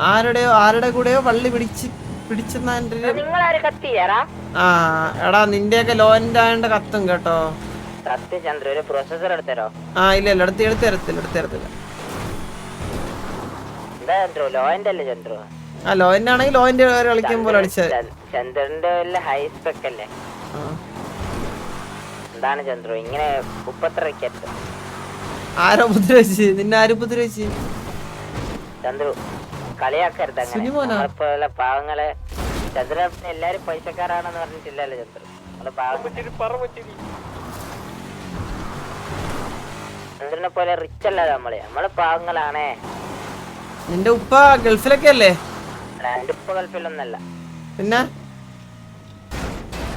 ആരുടെ കൂടെയോ വള്ളി പിടിച്ചെന്നാ ആ എടാ നിന്റെയൊക്കെ ലോൻ്റെ ആയതുകൊണ്ട് കത്തും കേട്ടോ. ആ ഇല്ല എടുത്തില്ല. ആ ലോൻ്റെ ആണെങ്കിൽ ലോൻ്റെ കളിക്കുമ്പോൾ അടിച്ചത്. ചന്ദ്രന്റെ ഹൈ സ്പെക് അല്ലേ? എന്താണ് ചന്ദ്രു ഇങ്ങനെ ഉപദ്രവിക്കരുത്. ആരോ ഉപദ്രവിച്ച്? നിന്നെ ആരും ഉപദ്രവിച്ച്? ചന്ദ്രു കളിയാക്കരുത് അങ്ങനെ. പാവങ്ങളെ ചന്ദ്രൻ എല്ലാരും പൈസക്കാരാണെന്ന് പറഞ്ഞിട്ടില്ലല്ലോ ചന്ദ്രു. ചന്ദ്രനെ പോലെ റിച്ച് അല്ല നമ്മള് പാവങ്ങളാണേ. നിന്റെ ഉപ്പ ഗൾഫിലൊക്കെ അല്ലേ? എന്റെ ഉപ്പ ഗൾഫിലൊന്നല്ല. പിന്നെ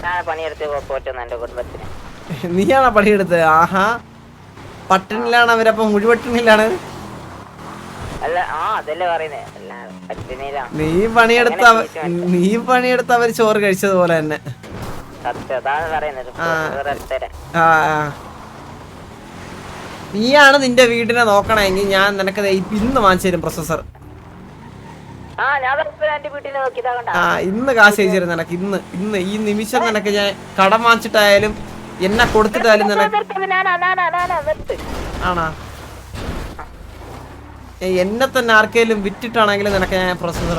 ഞാൻ പണിയെടുത്ത് പോറ്റുന്നു എന്റെ കുടുംബത്തിന്. നീയാണോ പണിയെടുത്തത്? ആഹാ, പട്ടിണിലാണ് അവരപ്പൊ? മുഴുവട്ടിണിലാണ്? അല്ല അതല്ലേ പറയുന്നേ. നീ പണിയെടുത്ത അവര് ചോറ് കഴിച്ചതുപോലെ തന്നെ. നീയാണ് നിന്റെ വീടിനെ നോക്കണമെങ്കിൽ ഞാൻ നിനക്ക് ഇന്ന് വാങ്ങിച്ചു തരും പ്രൊസസർ. ഇന്ന് കാശ് അയച്ചു തരും നിനക്ക്. ഇന്ന് ഈ നിമിഷം നിനക്ക് ഞാൻ കടം വാങ്ങിച്ചിട്ടായാലും എന്നെ കൊടുത്തിട്ടായാലും നിനക്ക്. ആണോ? എന്നെ തന്നെ ആർക്കെങ്കിലും വിറ്റിട്ടാണെങ്കിലും നിനക്ക് ഞാൻ പ്രൊസസർ